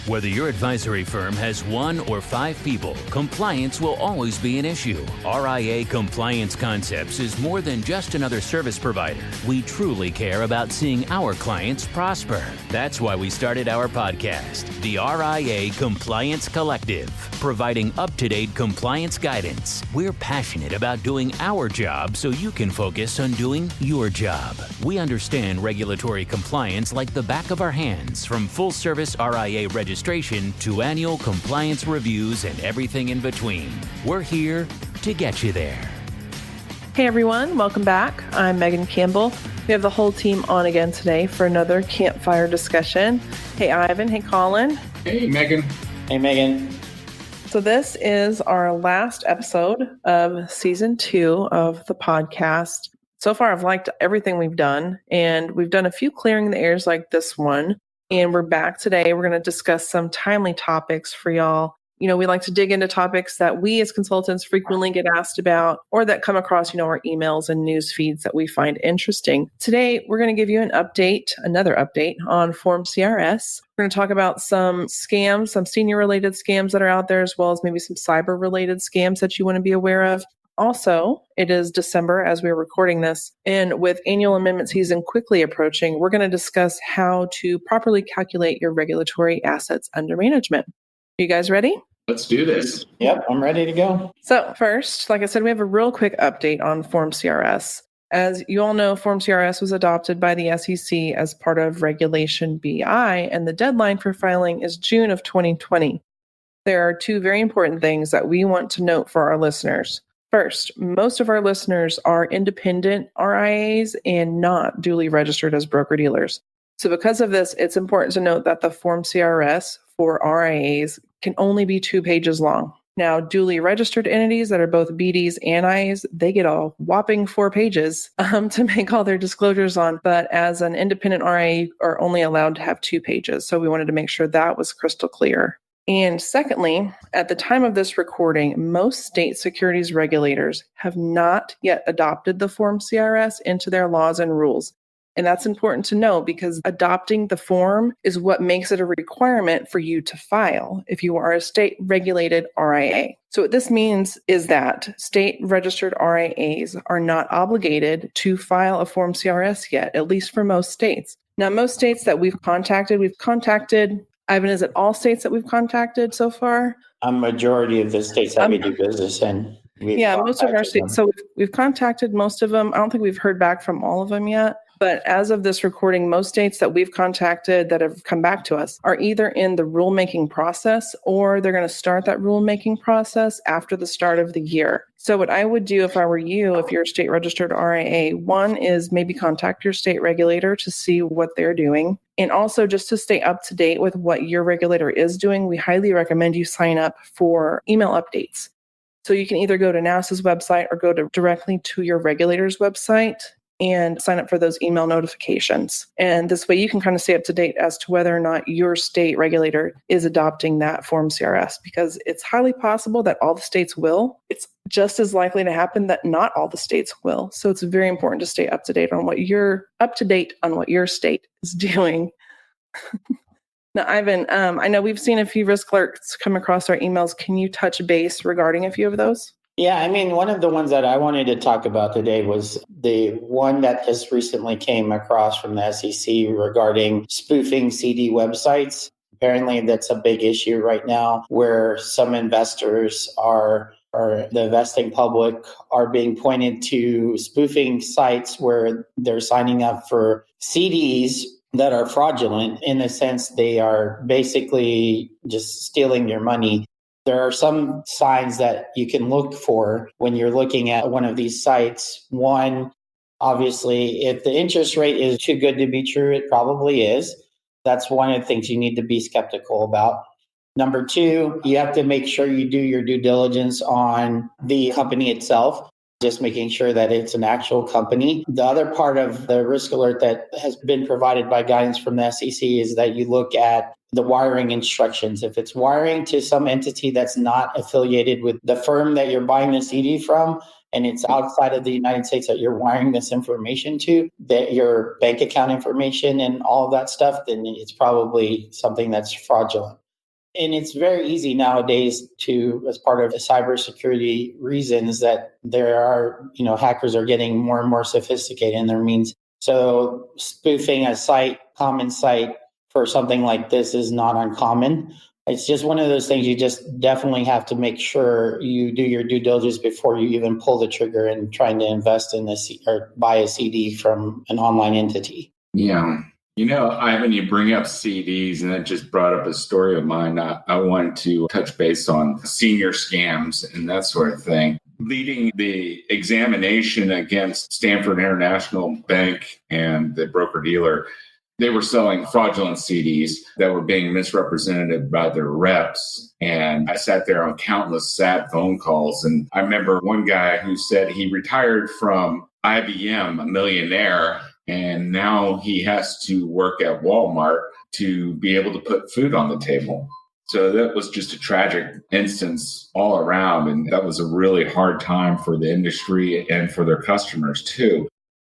Whether your advisory firm has 1 or 5 people, compliance will always be an issue. RIA Compliance Concepts is more than just another service provider. We truly care about seeing our clients prosper. That's why we started our podcast, the RIA Compliance Collective, providing up-to-date compliance guidance. We're passionate about doing our job so you can focus on doing your job. We understand regulatory compliance like the back of our hands, from full-service RIA registration to annual compliance reviews and everything in between. We're here to get you there. Hey everyone, welcome back. I'm Megan Campbell. We have the whole team on again today for another campfire discussion. Hey Ivan, hey Colin. Hey Megan. Hey Megan. So this is our last episode of season 2 of the podcast. So far I've liked everything we've done, and we've done a few clearing the airs like this one. And we're back today. We're going to discuss some timely topics for y'all. You know, we like to dig into topics that we as consultants frequently get asked about, or that come across, our emails and news feeds that we find interesting. Today, we're going to give you another update on Form CRS. We're going to talk about some scams, some senior-related scams that are out there, as well as maybe some cyber-related scams that you want to be aware of. Also, it is December as we're recording this, and with annual amendment season quickly approaching, we're going to discuss how to properly calculate your regulatory assets under management. Are you guys ready? Let's do this. Yep, I'm ready to go. So first, like I said, we have a real quick update on Form CRS. As you all know, Form CRS was adopted by the SEC as part of Regulation BI, and the deadline for filing is June of 2020. There are 2 very important things that we want to note for our listeners. First, most of our listeners are independent RIAs and not duly registered as broker-dealers. So because of this, it's important to note that the Form CRS for RIAs can only be 2 pages long. Now, duly registered entities that are both BDs and IAs, they get a whopping 4 pages to make all their disclosures on. But as an independent RIA, you are only allowed to have 2 pages. So we wanted to make sure that was crystal clear. And secondly, at the time of this recording, most state securities regulators have not yet adopted the Form CRS into their laws and rules. And that's important to know because adopting the form is what makes it a requirement for you to file if you are a state-regulated RIA. So what this means is that state-registered RIAs are not obligated to file a Form CRS yet, at least for most states. Now, most states that we've contacted, Ivan, is it all states that we've contacted so far? A majority of the states that we do business in. Most of our states. So we've contacted most of them. I don't think we've heard back from all of them yet. But as of this recording, most states that we've contacted that have come back to us are either in the rulemaking process or they're going to start that rulemaking process after the start of the year. So what I would do if I were you, if you're a state registered RIA, one is maybe contact your state regulator to see what they're doing. And also just to stay up to date with what your regulator is doing, we highly recommend you sign up for email updates. So you can either go to NASA's website or go directly to your regulator's website and sign up for those email notifications. And this way you can kind of stay up to date as to whether or not your state regulator is adopting that Form CRS, because it's highly possible that all the states will. It's just as likely to happen that not all the states will. So it's very important to stay up to date on what your state is doing. Now, Ivan, I know we've seen a few risk alerts come across our emails. Can you touch base regarding a few of those? Yeah, I mean, one of the ones that I wanted to talk about today was the one that just recently came across from the SEC regarding spoofing CD websites. Apparently, that's a big issue right now where some investors or the investing public are being pointed to spoofing sites where they're signing up for CDs that are fraudulent. In a sense, they are basically just stealing your money. There are some signs that you can look for when you're looking at one of these sites. One, obviously, if the interest rate is too good to be true, it probably is. That's one of the things you need to be skeptical about. Number 2, you have to make sure you do your due diligence on the company itself, just making sure that it's an actual company. The other part of the risk alert that has been provided by guidance from the SEC is that you look at the wiring instructions. If it's wiring to some entity that's not affiliated with the firm that you're buying the CD from, and it's outside of the United States that you're wiring this information to, that your bank account information and all of that stuff, then it's probably something that's fraudulent. And it's very easy nowadays to, as part of the cybersecurity reasons, that there are, hackers are getting more and more sophisticated in their means. So spoofing a site, common site for something like this is not uncommon. It's just one of those things you just definitely have to make sure you do your due diligence before you even pull the trigger and trying to invest in or buy a CD from an online entity. Yeah. Ivan, you bring up CDs, and that just brought up a story of mine. I wanted to touch base on senior scams and that sort of thing. Leading the examination against Stanford International Bank and the broker-dealer, they were selling fraudulent CDs that were being misrepresented by their reps. And I sat there on countless sad phone calls. And I remember one guy who said he retired from IBM, a millionaire, and now he has to work at Walmart to be able to put food on the table. So that was just a tragic instance all around. And that was a really hard time for the industry and for their customers too.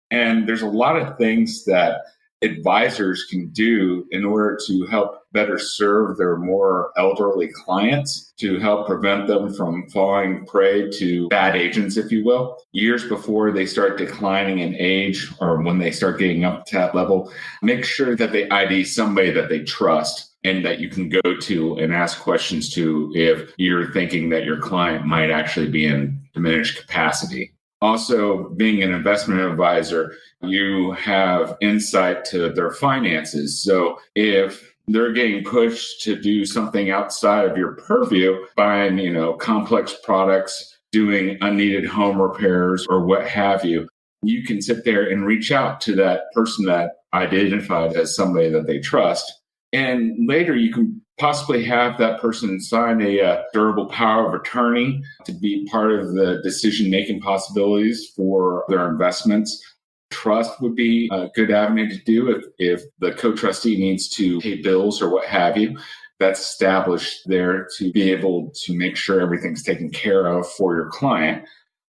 And there's a lot of things that advisors can do in order to help better serve their more elderly clients, to help prevent them from falling prey to bad agents, if you will. Years before they start declining in age, or when they start getting up to that level, make sure that they ID somebody that they trust and that you can go to and ask questions to if you're thinking that your client might actually be in diminished capacity. Also, being an investment advisor, you have insight to their finances. So if they're getting pushed to do something outside of your purview, buying, complex products, doing unneeded home repairs or what have you, you can sit there and reach out to that person that identified as somebody that they trust. And later you can possibly have that person sign a durable power of attorney to be part of the decision-making possibilities for their investments. Trust would be a good avenue to do if the co-trustee needs to pay bills or what have you. That's established there to be able to make sure everything's taken care of for your client.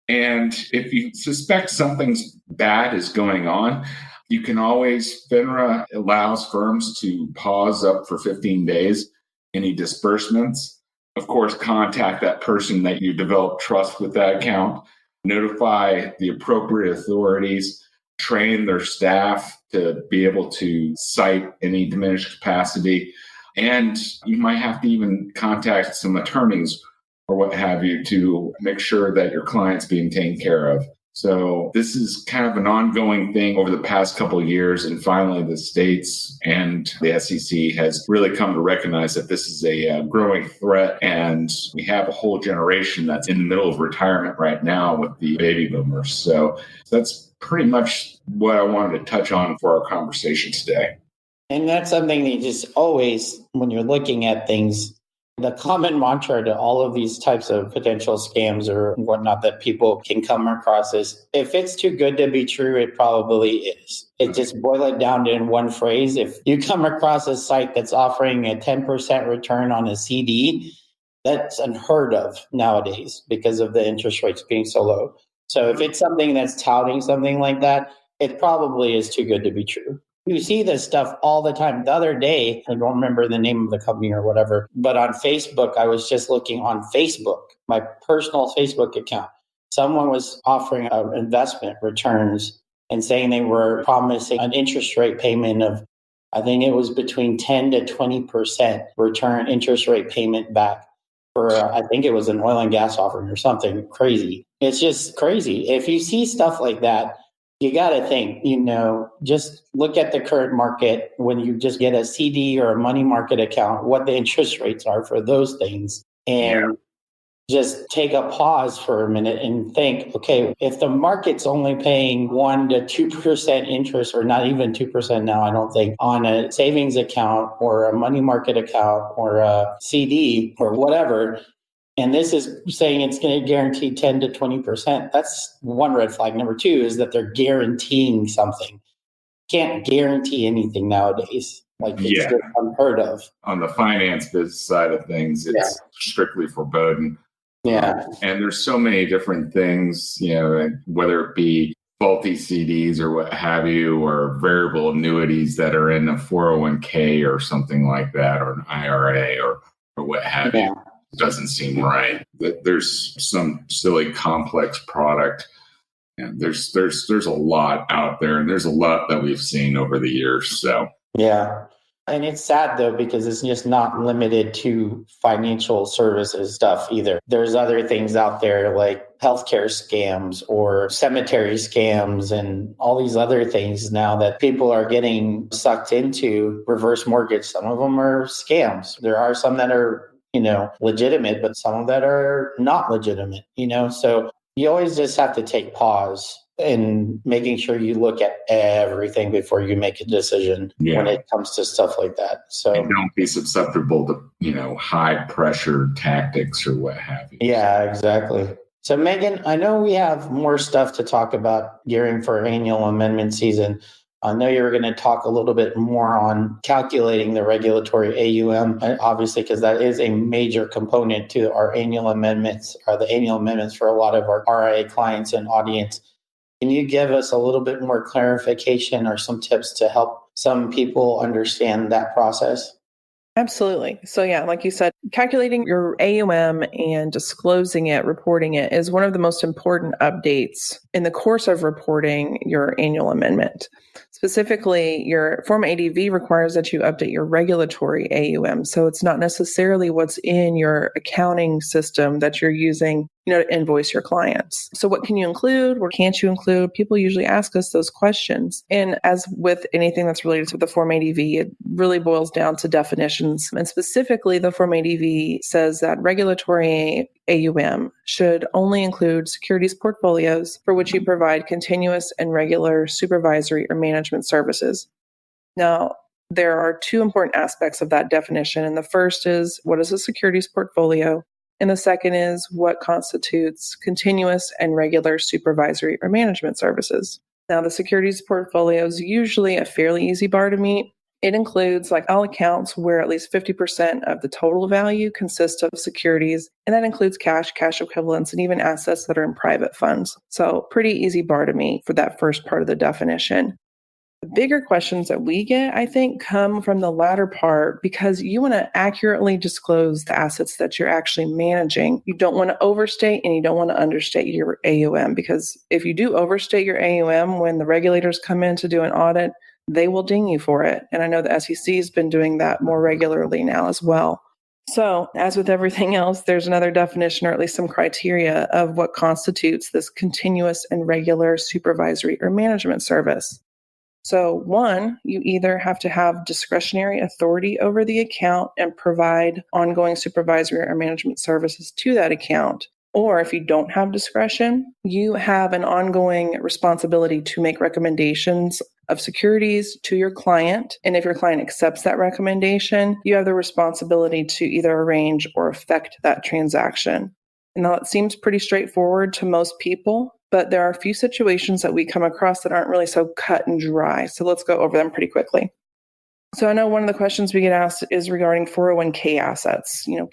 And if you suspect something's bad is going on, you can always, FINRA allows firms to pause up for 15 days any disbursements. Of course, contact that person that you develop trust with that account, notify the appropriate authorities, train their staff to be able to cite any diminished capacity. And you might have to even contact some attorneys or what have you to make sure that your client's being taken care of. So this is kind of an ongoing thing over the past couple of years. And finally, the states and the SEC has really come to recognize that this is a growing threat. And we have a whole generation that's in the middle of retirement right now with the baby boomers. So that's pretty much what I wanted to touch on for our conversation today. And that's something that you just always, when you're looking at things, the common mantra to all of these types of potential scams or whatnot that people can come across is, if it's too good to be true, it probably is. It just boil it down to in one phrase. If you come across a site that's offering a 10% return on a CD, that's unheard of nowadays because of the interest rates being so low. So if it's something that's touting something like that, it probably is too good to be true. You see this stuff all the time. The other day, I don't remember the name of the company or whatever, but on Facebook, I was just looking on Facebook, my personal Facebook account. Someone was offering investment returns and saying they were promising an interest rate payment of, I think it was between 10 to 20% return interest rate payment back for, I think it was an oil and gas offering or something crazy. It's just crazy. If you see stuff like that, you got to think, just look at the current market when you just get a CD or a money market account, what the interest rates are for those things. And just take a pause for a minute and think, okay, if the market's only paying 1 to 2% interest, or not even 2% now, I don't think, on a savings account or a money market account or a CD or whatever, and this is saying it's going to guarantee 10 to 20%. That's one red flag. Number two is that they're guaranteeing something. Can't guarantee anything nowadays. It's just unheard of. On the finance business side of things, it's strictly forbidden. Yeah. And there's so many different things, whether it be faulty CDs or what have you, or variable annuities that are in a 401k or something like that, or an IRA, or or what have Yeah. you. Doesn't seem right. That there's some silly complex product. And there's a lot out there, and there's a lot that we've seen over the years. So Yeah. And it's sad though, because it's just not limited to financial services stuff either. There's other things out there like healthcare scams or cemetery scams and all these other things now that people are getting sucked into. Reverse mortgage. Some of them are scams. There are some that are, legitimate, but some that are not legitimate, so you always just have to take pause and making sure you look at everything before you make a decision when it comes to stuff like that. So and don't be susceptible to, high pressure tactics or what have you. Yeah, exactly. So Megan, I know we have more stuff to talk about gearing for annual amendment season. I know you were going to talk a little bit more on calculating the regulatory AUM, obviously, because that is a major component to our annual amendments, or the annual amendments for a lot of our RIA clients and audience. Can you give us a little bit more clarification or some tips to help some people understand that process? Absolutely. So yeah, like you said, calculating your AUM and disclosing it, reporting it is one of the most important updates in the course of reporting your annual amendment. Specifically, your Form ADV requires that you update your regulatory AUM. So it's not necessarily what's in your accounting system that you're using, to invoice your clients. So what can you include? What can't you include? People usually ask us those questions. And as with anything that's related to the Form ADV, it really boils down to definitions. And specifically, the Form ADV says that regulatory AUM should only include securities portfolios for which you provide continuous and regular supervisory or management services. Now, there are two important aspects of that definition. And the first is, what is a securities portfolio? And the second is, what constitutes continuous and regular supervisory or management services? Now, the securities portfolio is usually a fairly easy bar to meet. It includes all accounts where at least 50% of the total value consists of securities, and that includes cash, cash equivalents, and even assets that are in private funds. So pretty easy bar to meet for that first part of the definition. The bigger questions that we get, I think, come from the latter part, because you want to accurately disclose the assets that you're actually managing. You don't want to overstate and you don't want to understate your AUM, because if you do overstate your AUM, when the regulators come in to do an audit, they will ding you for it. And I know the SEC has been doing that more regularly now as well. So, as with everything else, there's another definition, or at least some criteria, of what constitutes this continuous and regular supervisory or management service. So one, you either have to have discretionary authority over the account and provide ongoing supervisory or management services to that account. Or if you don't have discretion, you have an ongoing responsibility to make recommendations of securities to your client. And if your client accepts that recommendation, you have the responsibility to either arrange or effect that transaction. And now it seems pretty straightforward to most people, but there are a few situations that we come across that aren't really so cut and dry. So let's go over them pretty quickly. So I know one of the questions we get asked is regarding 401k assets. You're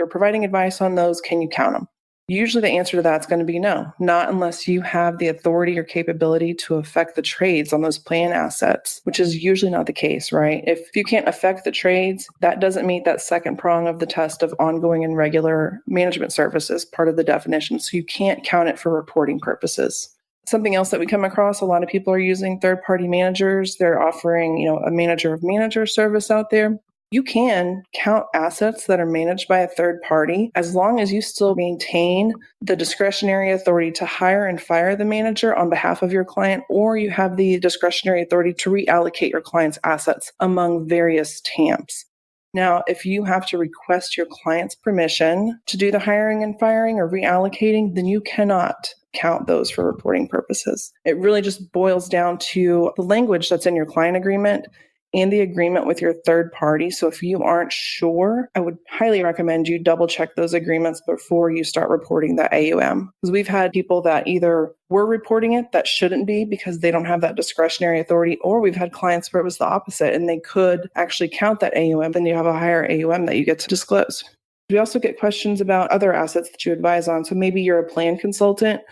providing advice on those. Can you count them? Usually the answer to that is going to be no, not unless you have the authority or capability to affect the trades on those plan assets, which is usually not the case, right? If you can't affect the trades, that doesn't meet that second prong of the test of ongoing and regular management services, part of the definition. So you can't count it for reporting purposes. Something else that we come across, a lot of people are using third-party managers. They're offering, a manager of managers service out there. You can count assets that are managed by a third party as long as you still maintain the discretionary authority to hire and fire the manager on behalf of your client, or you have the discretionary authority to reallocate your client's assets among various TAMPs. Now, if you have to request your client's permission to do the hiring and firing or reallocating, then you cannot count those for reporting purposes. It really just boils down to the language that's in your client agreement and the agreement with your third party. So if you aren't sure, I would highly recommend you double check those agreements before you start reporting that AUM. Because we've had people that either were reporting it that shouldn't be because they don't have that discretionary authority, or we've had clients where it was the opposite and they could actually count that AUM, then you have a higher AUM that you get to disclose. We also get questions about other assets that you advise on. So maybe you're a plan consultant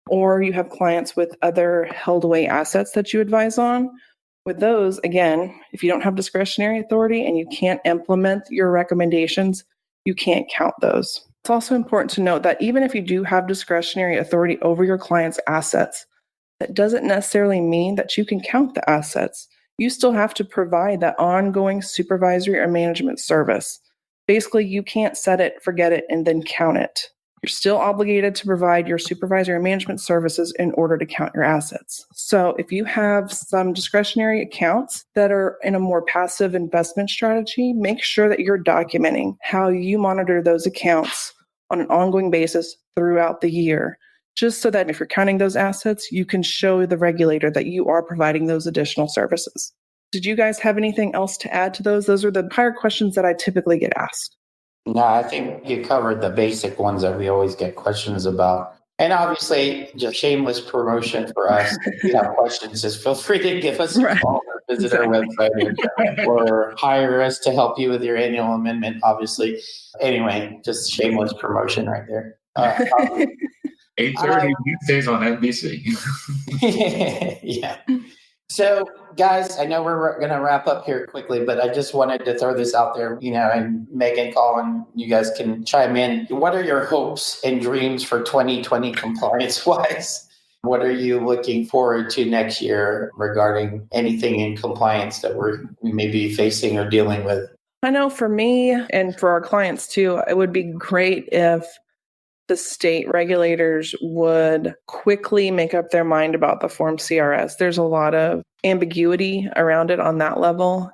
or you have clients with other held away assets that you advise on. With those, again, if you don't have discretionary authority and you can't implement your recommendations, you can't count those. It's also important to note that even if you do have discretionary authority over your client's assets, that doesn't necessarily mean that you can count the assets. You still have to provide that ongoing supervisory or management service. Basically, you can't set it, forget it, and then count it. You're still obligated to provide your supervisory and management services in order to count your assets. So if you have some discretionary accounts that are in a more passive investment strategy, make sure that you're documenting how you monitor those accounts on an ongoing basis throughout the year, just so that if you're counting those assets, you can show the regulator that you are providing those additional services. Did you guys have anything else to add to those? Those are the higher questions that I typically get asked. No, I think you covered the basic ones that we always get questions about. And obviously, just shameless promotion for us. If you have questions, just feel free to give us a call or visit our website or hire us to help you with your annual amendment, obviously. Anyway, just shameless promotion right there. 8:30 Wednesdays on NBC. Yeah. So, guys, I know we're going to wrap up here quickly, but I just wanted to throw this out there, and Megan, Colin, you guys can chime in. What are your hopes and dreams for 2020 compliance-wise? What are you looking forward to next year regarding anything in compliance that we may be facing or dealing with? I know for me and for our clients too, it would be great if the state regulators would quickly make up their mind about the Form CRS. There's a lot of ambiguity around it on that level.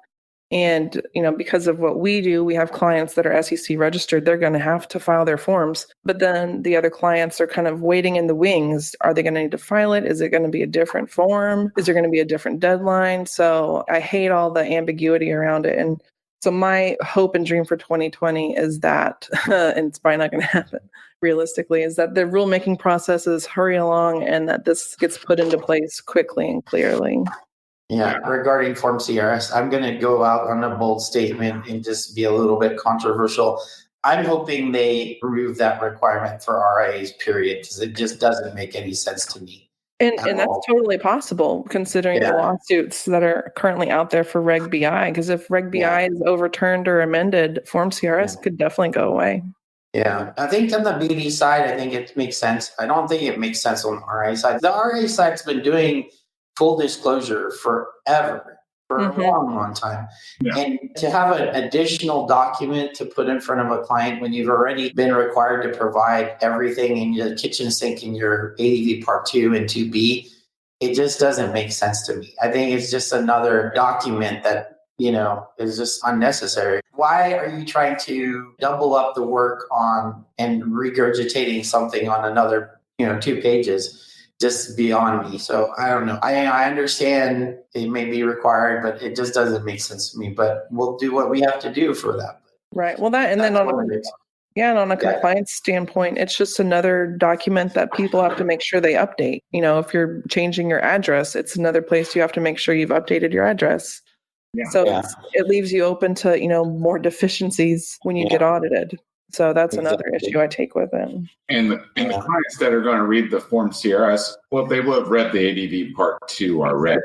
And, because of what we do, we have clients that are SEC registered. They're going to have to file their forms. But then the other clients are kind of waiting in the wings. Are they going to need to file it? Is it going to be a different form? Is there going to be a different deadline? So I hate all the ambiguity around it. And so my hope and dream for 2020 is that, and it's probably not going to happen realistically, is that the rulemaking processes hurry along and that this gets put into place quickly and clearly. Yeah, regarding Form CRS, I'm going to go out on a bold statement and just be a little bit controversial. I'm hoping they remove that requirement for RIAs, period, because it just doesn't make any sense to me. And that's totally possible considering the lawsuits that are currently out there for Reg BI, because if Reg BI is overturned or amended, Form CRS could definitely go away. Yeah, I think on the BD side, I think it makes sense. I don't think it makes sense on the RIA side. The RIA side's been doing full disclosure forever, for a long, long time. Yeah. And to have an additional document to put in front of a client when you've already been required to provide everything in your kitchen sink in your ADV Part 2 and 2B, it just doesn't make sense to me. I think it's just another document that, is just unnecessary. Why are you trying to double up the work on and regurgitating something on another, 2 pages? Just beyond me. So I don't know. I understand it may be required, but it just doesn't make sense to me. But we'll do what we have to do for that. Right. Well, and then on a compliance standpoint, it's just another document that people have to make sure they update. If you're changing your address, it's another place you have to make sure you've updated your address. Yeah. So it leaves you open to, more deficiencies when you get audited. So that's another issue I take with it. And the clients that are going to read the Form CRS, well, they will have read the ADV Part 2 already.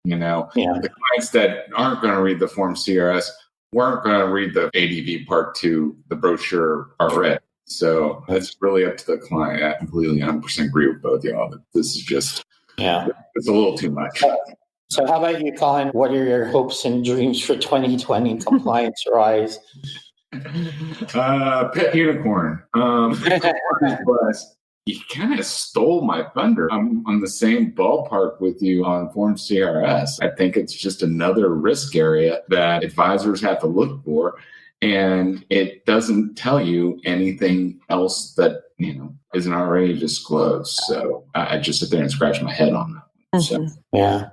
The clients that aren't going to read the Form CRS weren't going to read the ADV Part 2, the brochure already. So that's really up to the client. I completely 100% agree with both y'all. That this is just, it's a little too much. So how about you, Colin? What are your hopes and dreams for 2020 compliance-wise? Pet unicorn. You kind of stole my thunder. I'm on the same ballpark with you on Form CRS. I think it's just another risk area that advisors have to look for, and it doesn't tell you anything else that isn't already disclosed. So I just sit there and scratch my head on that. So. Yeah.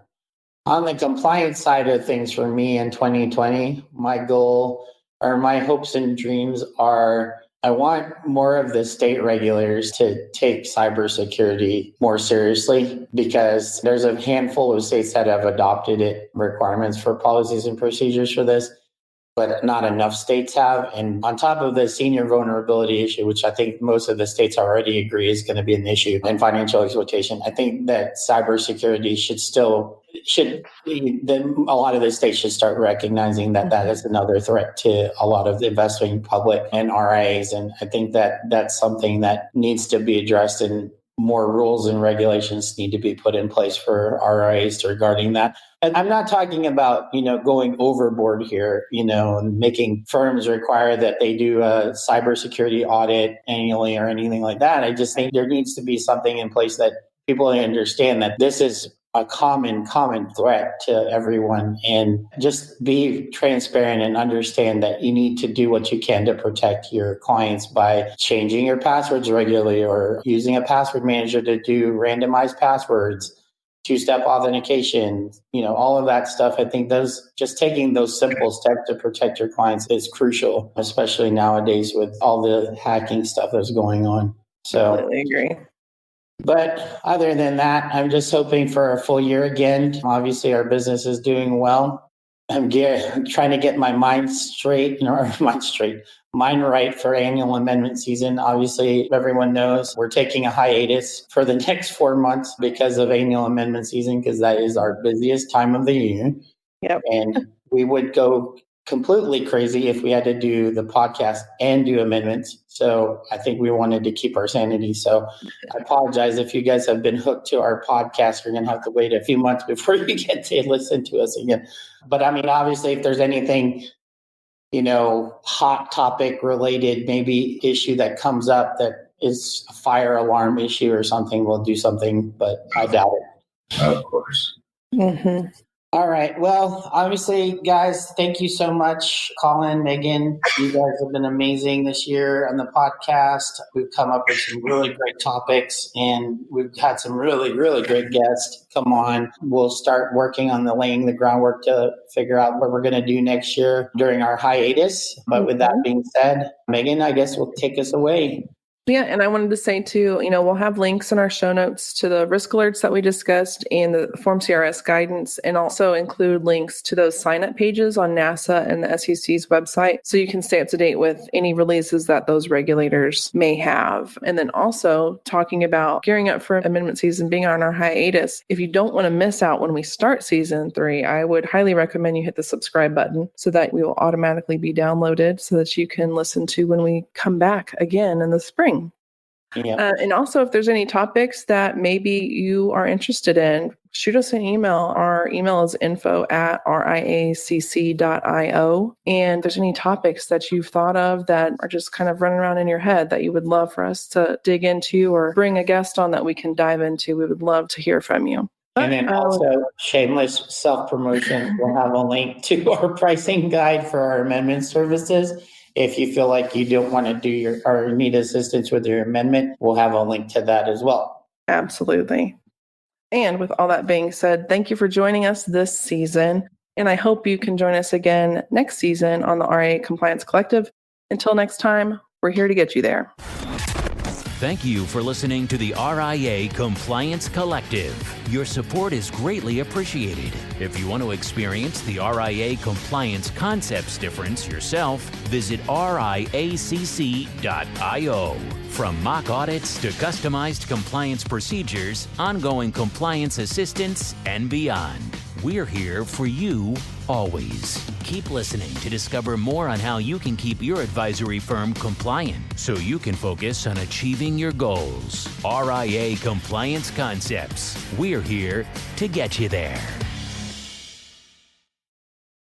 On the compliance side of things for me in 2020, my goal or my hopes and dreams are I want more of the state regulators to take cybersecurity more seriously, because there's a handful of states that have adopted it, requirements for policies and procedures for this, but not enough states have. And on top of the senior vulnerability issue, which I think most of the states already agree is going to be an issue in financial exploitation, I think that cybersecurity should still then a lot of the states should start recognizing that that is another threat to a lot of the investing public and RIAs. And I think that that's something that needs to be addressed, and more rules and regulations need to be put in place for RIAs regarding that. And I'm not talking about, going overboard here, and making firms require that they do a cybersecurity audit annually or anything like that. I just think there needs to be something in place that people understand that this is a common threat to everyone, and just be transparent and understand that you need to do what you can to protect your clients by changing your passwords regularly, or using a password manager to do randomized passwords, two-step authentication, all of that stuff. I think just taking those simple steps to protect your clients is crucial, especially nowadays with all the hacking stuff that's going on. So Completely agree. But other than that, I'm just hoping for a full year again. Obviously, our business is doing well. I'm trying to get my mind right for annual amendment season. Obviously, everyone knows we're taking a hiatus for the next 4 months because of annual amendment season, because that is our busiest time of the year. Yep. And we would go completely crazy if we had to do the podcast and do amendments. So I think we wanted to keep our sanity. So I apologize if you guys have been hooked to our podcast. You're going to have to wait a few months before you get to listen to us again. But I mean, obviously, if there's anything, hot topic related, maybe issue that comes up that is a fire alarm issue or something, we'll do something, but I doubt it. Of course. Mm-hmm. All right. Well, obviously, guys, thank you so much, Colin, Megan. You guys have been amazing this year on the podcast. We've come up with some really great topics, and we've had some really, really great guests come on. We'll start working on laying the groundwork to figure out what we're going to do next year during our hiatus. But with that being said, Megan, I guess will take us away. Yeah, and I wanted to say too, we'll have links in our show notes to the risk alerts that we discussed and the Form CRS guidance, and also include links to those sign-up pages on NASA and the SEC's website, so you can stay up to date with any releases that those regulators may have. And then also talking about gearing up for amendment season, being on our hiatus. If you don't want to miss out when we start season 3, I would highly recommend you hit the subscribe button so that we will automatically be downloaded so that you can listen to when we come back again in the spring. Yeah. And also, if there's any topics that maybe you are interested in, shoot us an email. Our email is info@riacc.io. And if there's any topics that you've thought of that are just kind of running around in your head that you would love for us to dig into or bring a guest on that we can dive into, we would love to hear from you. And then also, shameless self-promotion, we'll have a link to our pricing guide for our amendment services. If you feel like you don't want to do or need assistance with your amendment, we'll have a link to that as well. Absolutely. And with all that being said, thank you for joining us this season. And I hope you can join us again next season on the RIA Compliance Collective. Until next time, we're here to get you there. Thank you for listening to the RIA Compliance Collective. Your support is greatly appreciated. If you want to experience the RIA compliance concepts difference yourself, visit RIACC.io. From mock audits to customized compliance procedures, ongoing compliance assistance, and beyond, we're here for you always. Keep listening to discover more on how you can keep your advisory firm compliant so you can focus on achieving your goals. RIA Compliance Concepts. We're here to get you there.